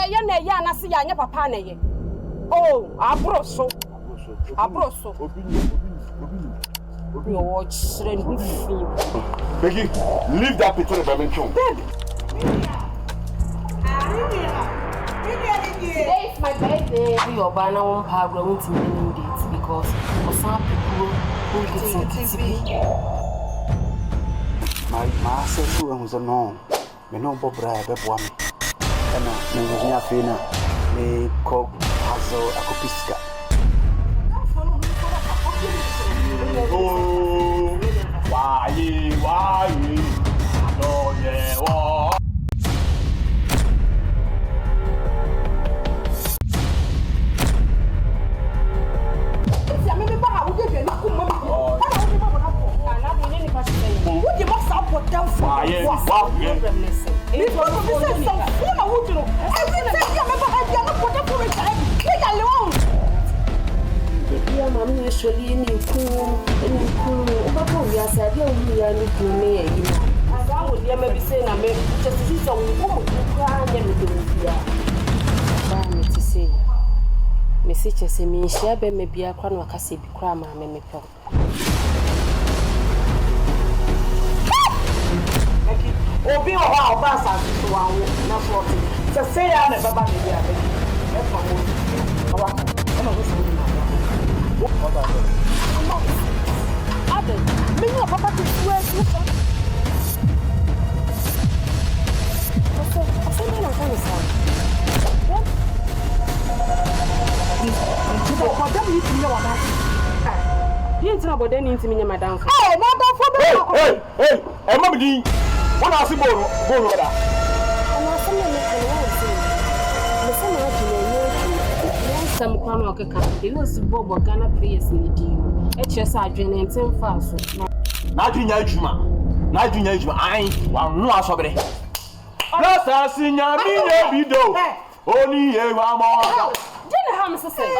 ye na ye anase ya anya papa na ye. Oh, abroso. You watch film. Becky, leave that picture by me. Today is my birthday. Your banner won't have grown to many dates because for some people who get TV. My sister was a no. Me no Bob Bra, Beboam. And me Fina, me cook Hazel Akopiska. Oh, why? No, yeah, oh. Mommy usually in cool, we are sad, we are looking near you. I would maybe say, I may just see some woman crying and me to say, Message say me, share maybe a crown or cassette cram, I may talk. Oh, be a while, Bass, not what to say. I never bought it. Adam, me no papa to swear to. I said, I'm going to say. You ain't about any intimate, madam. Hey, Mama, what are you going over there? Some crown or caca, you know, Bob or Ghana players in the deal. HSI and 10 fast. Nigerianfilm, I ain't one no asobere. Plus, I see ya video. Only a one more. Didn't have to say.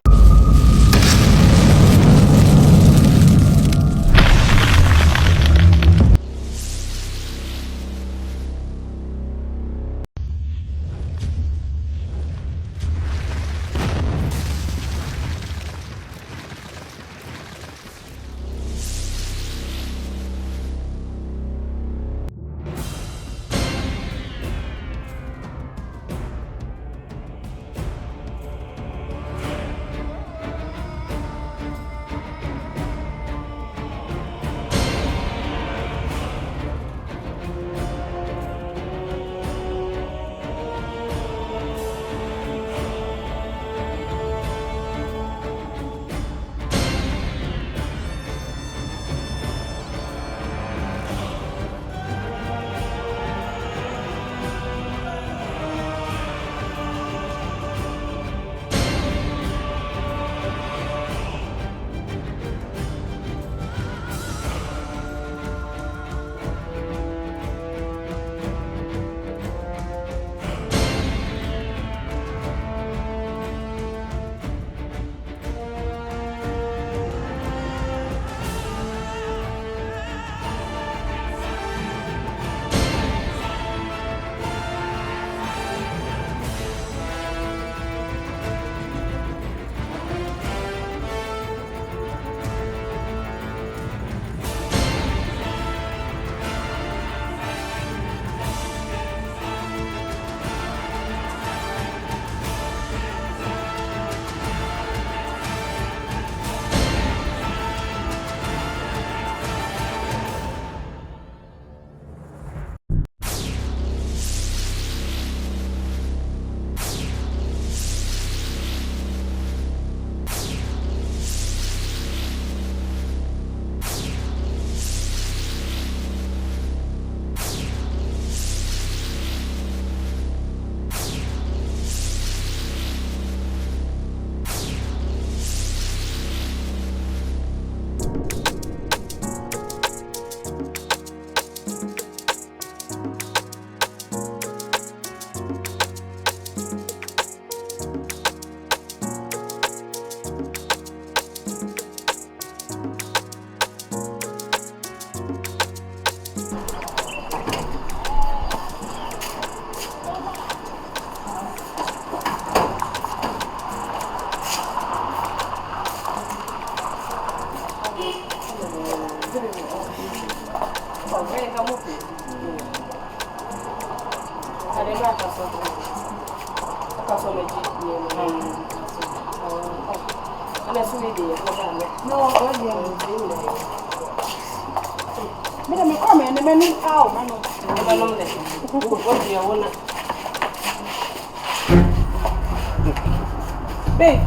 Babe.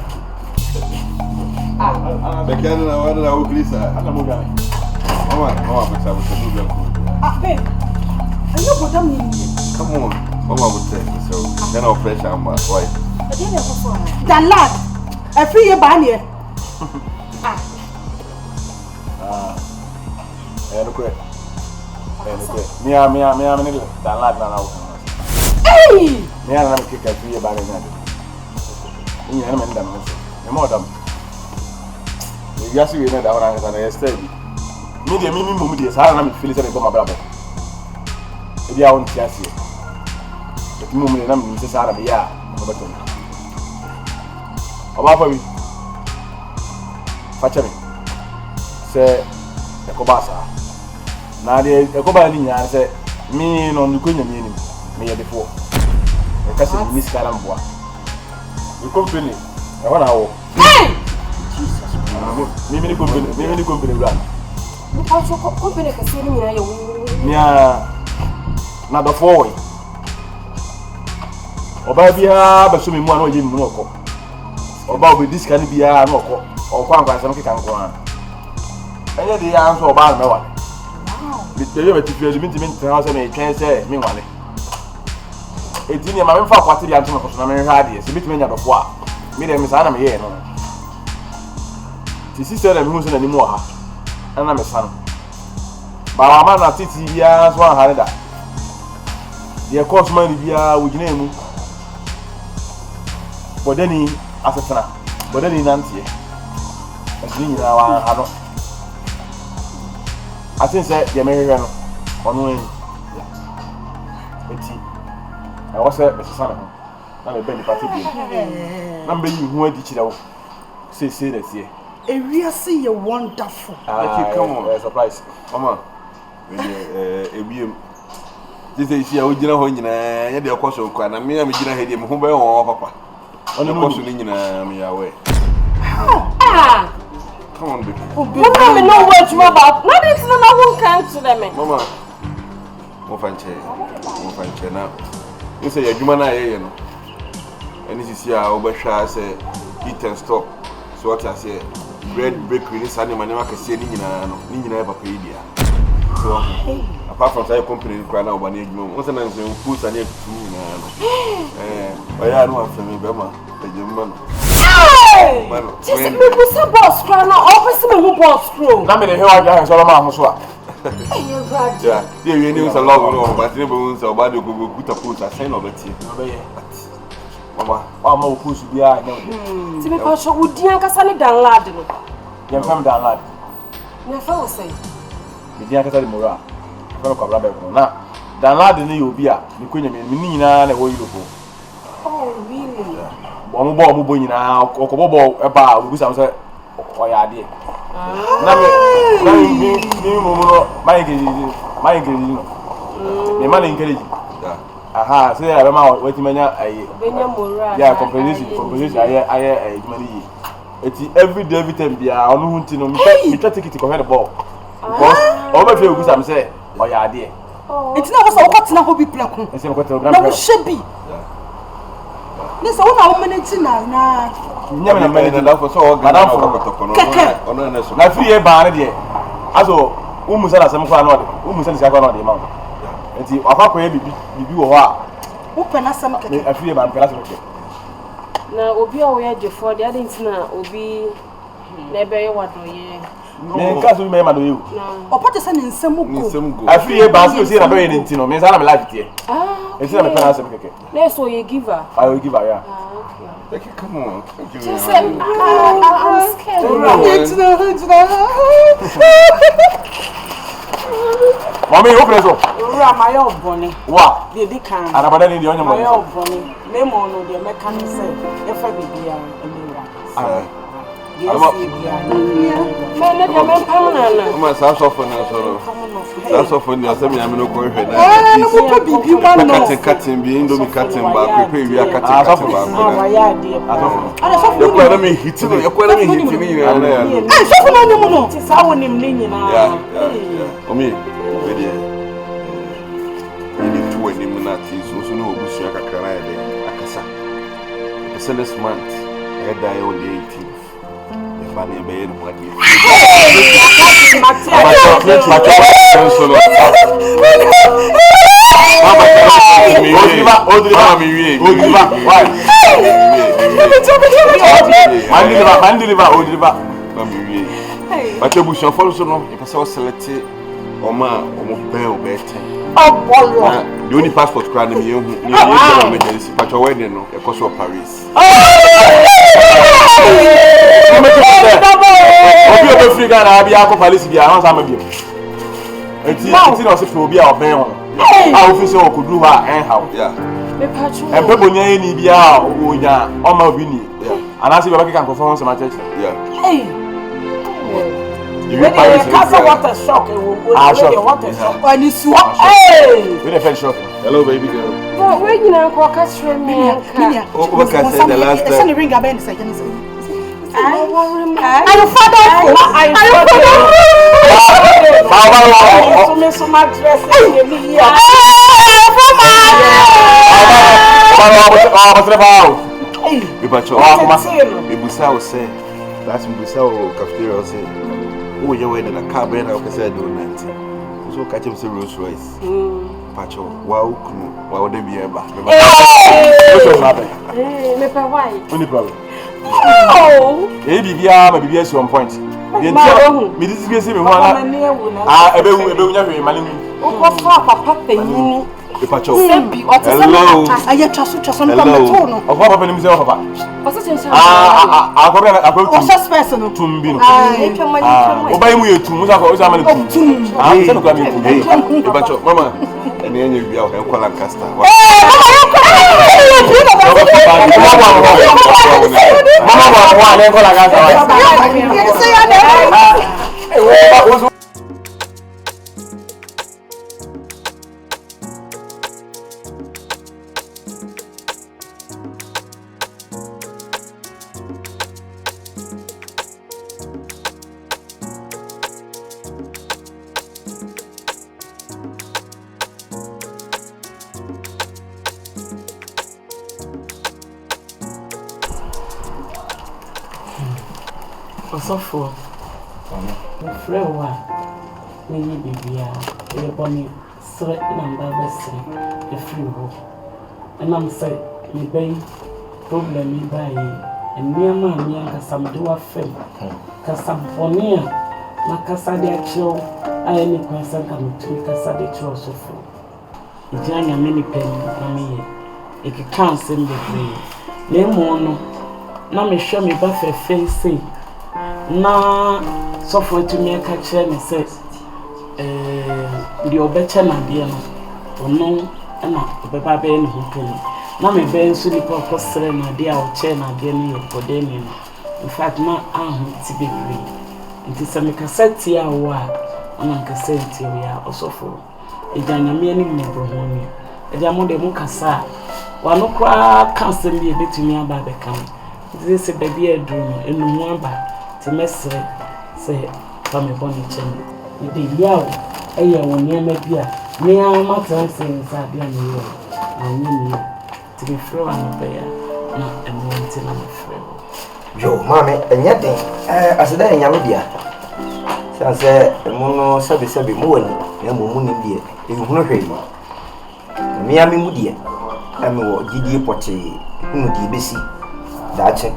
Becky, I don't know what it is. I'm not moving. Mama, babe. I know what I'm doing. Come on. Mama would say so. Then I'll pressure on my wife. That lad. I free your banner. Look at me, I'm that lad now. Hey! Me, I'm a kick at 3 about it. You know, I'm more dumb. You just see that I was on a steady. Media minimum is how I'm feeling about my brother. If you are on Chassis, the moment I'm in this out of the yard, about me. Fetch me. Say, the Kobasa. Now, the Kobani said, me on the Queen meaning, me before. The cousin Miss Caramboa. The company, I want to. Hey! Mimi company run. Also, company can see me. Yeah, not the 4 way. Oba bia ba so me mu an oje mu oko. Oba obi this can be a no oko. Okwa nkwa sam keka nkwa. Enye de ya nso oba me wale. Bi tebe beti fi mi ntina se me twen se me wale. Edi ni ma me fa kwate bia nto me koso na me hwa ade. Se bitime nya dofo a. Me de me sa na me ye no. Ti sister na me hu se na ni mu ha. Ana me sa no. Ba wa ma na titi bia so an hare da. Ye course man bia wo gina mu. Bodeni asesana. Bodeni nantie. Asini nyina wa hano. Atin se ye me hwehwe no. Ono en. Eti. I was a besana ho. Na me bend party bi. Na me yi hu adi kire wo. Say that here. We see you wonderful. Becky, come on. Surprise. Mama. This is your original home. You had your course of Kwana. Me, I'm going to head him home or papa. On the course of me away. Come on, Becky. Mama, me know what you about. Nothing to know who came to them. Mama. Mofanche now. You say you're human, you know. And this is here, Obasha say, eat and stop. So what I say, bread bakery, this animal can see Nina ever paid. So, apart from that company, cry now, but once and then push and yet I don't want to me, Bema, the German. Just people say boss cry now, office me who boss crew. Na me de hewa ga so ma ho so a. Yeah, you know, it's a long, but never was about to go put a post at sign of it. Mama, Mama push bia nya. Ti me pa so udi ankasa ne dan lad no. Yem fam dan lad. Na fa wo say. Me dia ankasa de mora. Fa ko abra be ko na. Dan lad ne yo bia, me ko nya me ni nyina na wo yiro ko. Oh, really? Omo bo nyina okobobo e ba obu sam se oya ade. Na me mo no my gezi no. Me man encourage. Aha, so ya be ma wetin manya aye. Benya mora. Yeah, composition aye edumani yi. Eti every time bia onu hunti no me try ticket ko head ball. Because o be fe ogu sam say oya ade. It's not because I got na ho bi plako. Ese ko tell Na wo shebi. Nisa wona wo manage na. Nyame na manage na for so Madam ono na so. Na free e ba ne de. Aso umusa na sem kwa no de. Umusa ni sia kwa no de ma. Enti afa kwa bibi wo ho a. Wo pena sam keke. Na free e ba mpela so keke. Na obi o ye jefo de adin na obi na ebe ye wadoye. Ne nka so me ma do you. Opa te se ne nsem go. Free e ba so si na be ye ntino. Me sa na me life tie. Enti na me pena sam keke. Na so ye giver. I will give her, yeah. Okay. Becky, come on. Just say, I'm scared. Mommy, open it up. My old bonnie. What? The can. And about any onion. My old bonnie. Name on the mechanic say, if I be here, Uma só for na solo. Só for na só minha menina corre na. Não vou bibi mano. Cutting bindo me cutting ba. Prepare we are cutting ba. Ana só Eu quero me hit no. Eu quero me hit ni na. Só for na no. Ti sa wonim ni nyina. Yeah. Omi, we dey. Ni tu ni mu na ti so no obusu akakra na ede akasa. The this month, I die on the 18th. If I never end what you the only passport card me you emergency but your wedding no e cost of Paris. Obi free Ghana abi akọ Paris bi ahun sama bi. Enti no se pro bi a oben ho. A office o kudu ha en how. Yeah. Me pacho. En pe bonya ni bi a onya o ma obi ni. Anasi be Becky kan ko fon sama church. Yeah. Hey. When you cast water shock, water shock. When you swap, hey! We the shock. Hello, baby girl. Well, where you know, catch me. Oh, what can I say the last time? Send the ring about the second. I your father. So much dress in me. That's cafeteria say. Oh, you're wearing a car brand of Kwabena. So catch him say Rolls Royce. Pacho, wow, they be ever. What's happening? me why? Only problem. Oh. Maybe we are on point. Me this is me one. Ebe unya hwe mali. Papa penyin. Pacho. Hello. Aye traso no meto no. Ofa papa ni mse papa. Space no. Tumbi no. Ah. Oba mu yetum, musa ko oza mali tum. Se no kwa mi tum. Pacho, mama. Eni enye bi a o kola Lancaster. Osofo. Frewa. Many baby are bonny threat number bessie, the free ho. And I'm say, me bay problem me by and near man, near some do a film. Casamponia, Macassadia chill, I any concern come to Cassadi chill so full. It's young a many penny, it can't send the free. Name one, now me show me buffet face say. Na software to me catch me say the obecha na dia no ono na beba be no hukuni na me be nso ni papa sere na dia o che na dia no yekode ni no in fact na ahu ti bebre nti se me cassette ya wo a na cassette ya osofo ejanya me ani ni bro ho ni eja mo de mo kasa wa no kwa cancel bi betumi aba be kan nti se baby edru enu mu aba semestre say from a bonny channel. The yaw, a year when near maybe a near matter saying Sabia New York, and you to be thrown on a bear, not a mountain on a friend. Yo, mammy, and yet, as a day in Yamudia. So say, a mono sabi moon, and moon in dear, you know, Miami Mudia, and more Gidi Poche, whom DBC, that's it,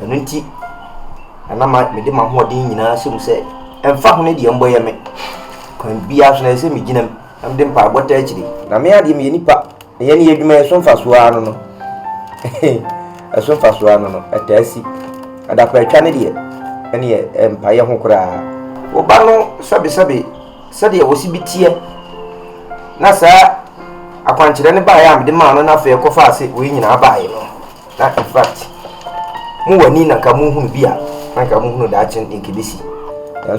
and and I might be my hoarding in a sim say, and found the young boy. Can be as I say, me, Jim, and then pa what actually. Now, may I give me any pap, any of my son fast one, a son fast one, a tessie, and a per Canadian, any empire who cry. Obano, sabi, said he was be tear. Nasa, I can't tell anybody I am the man enough for your coffee, we in our buy. That in fact, Muanina Kamu beer. anka mu hunu da achen nkebesi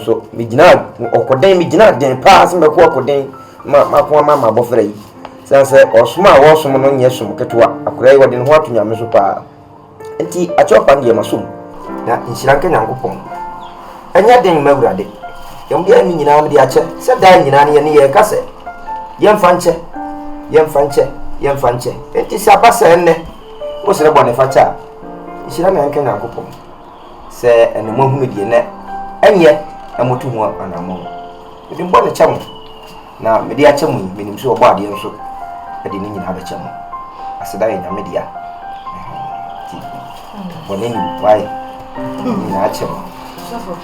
so migina okoden migina den pa se mbeko okoden ma ko ma bofra yi sanse osuma a wosom no nye som ketwa akura yi wode no ho atonya so pa enti achopa ndiye masum na inshiranka nyankopon enya den mawurade yomdia ni nyina am de ache se da nyina ne ye kase yemfanche enti se abasa enne wo sere bone facha inshiranka nyanka nyankopon se ene mahumedie ne enye amotu ho anamo ndi mbone chamo na mede achamo menim so obo ade nso ade ni nyina abechamo aseda ye nyamedia bone ni why ni achamo suffer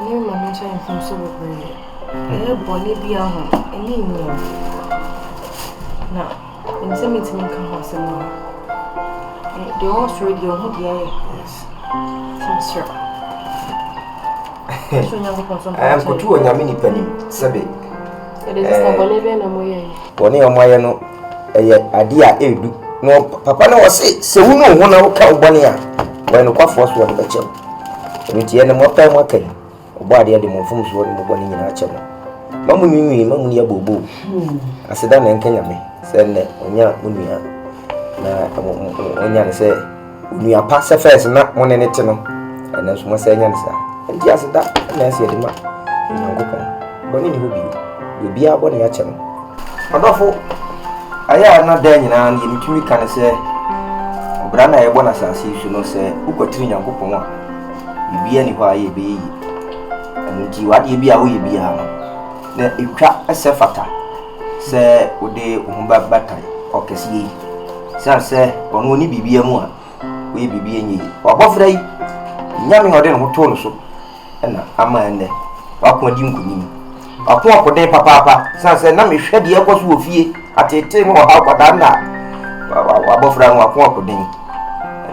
ni mama chen from so be bone bia ho eni ni na en se meeting kan ho se no the host radio ho bia yes sure am ko tuwo nyame ni panim sebe bone o moye no eye ade a edu no papa na wo se wu no ho na wo ka bone a bone no kwafo so won bechem nti ene mo pa mo kan obo ade de mo fum so won mo bone nyina achem mamu nwi mamu ya bobo aseda na enka nyame se ne onya munua na onya ne se nua pa se first na mo ne ne te no ene so mo se nya ne sa ndi aseda na ase de ma ngopon bone ni hobi bia bone ya chem odofo aya na da nyina ni mitumi kan se obra na ye bona sase su no se ukotiri nyankopon a bibia ni ho aye be yi nti wade bia wo ye bia no na etwa ese fata se ode ohumba batai okesi yi se ono ni bibia mu a wo ye bibia nyi obofra yi nyame ode no to no so na ama ene wakwa di nkunim akwa akode papa se na me hwede e kwaso ofie atete mo ha kwada na wabofra no akwa akode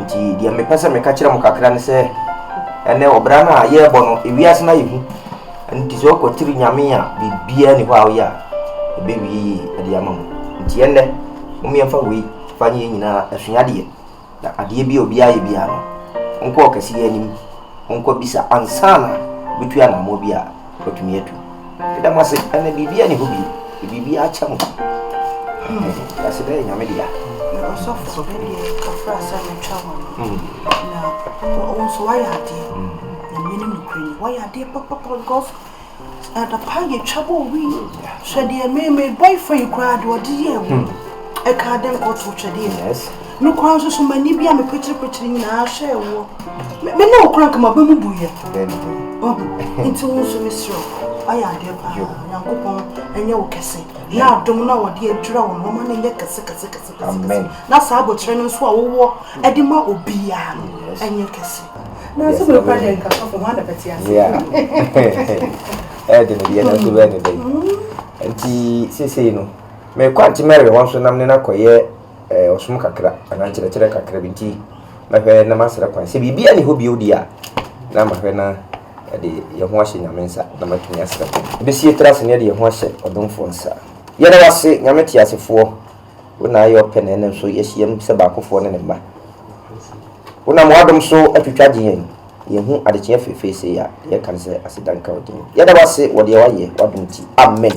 nti dia me pese me ka kire mo kakra ne se ene obra na ye bo no ewiase na yehu nti so ko tiri nyame a bibia ni ho awoya ebewi ade ama mo nti ene mo me fa wi fa nye nyina asuade na ade bi obi aye bia no onko okasi anim onko bisa ansana bitu ya na mo bia otumi etu eda mase ene bibia ni ho bi bibia acha mo asede nyame dia na so for be kafra sa me travel na on so why ade na menim no kren why ade papa because the pay trouble we so the me boyfriend crowd what did you e ka dem ko to chede yes no kwa so mani bia me petri na hwe wo me no kran kama ba mu buye into so misro aya de pa yankopon enye wo kese na adom na wo de adura wo no ma na enye kese amen na sa abotre no so a wo e de ma obia enye kese na so be project ka so for 100 years de ne na so be ne dey enti sese no me kwanti mere won so nam ne na koye osum kakra ana kire kakra binti na hwe na masra kwan se bibia ni hobi odia na ma hwe na de ye ho ahye nyamensa na matumi asra besie trase ne de ye ho ahye odomfo nsa ye na wase nyameti asefo wona ayo pene ne so ye hiem se ba kofo ne mba wona mo adom so atwitwaje ye hu adekye fefe se ya ye kan se asidanka odin ye na wase wode ye waye wadumti amen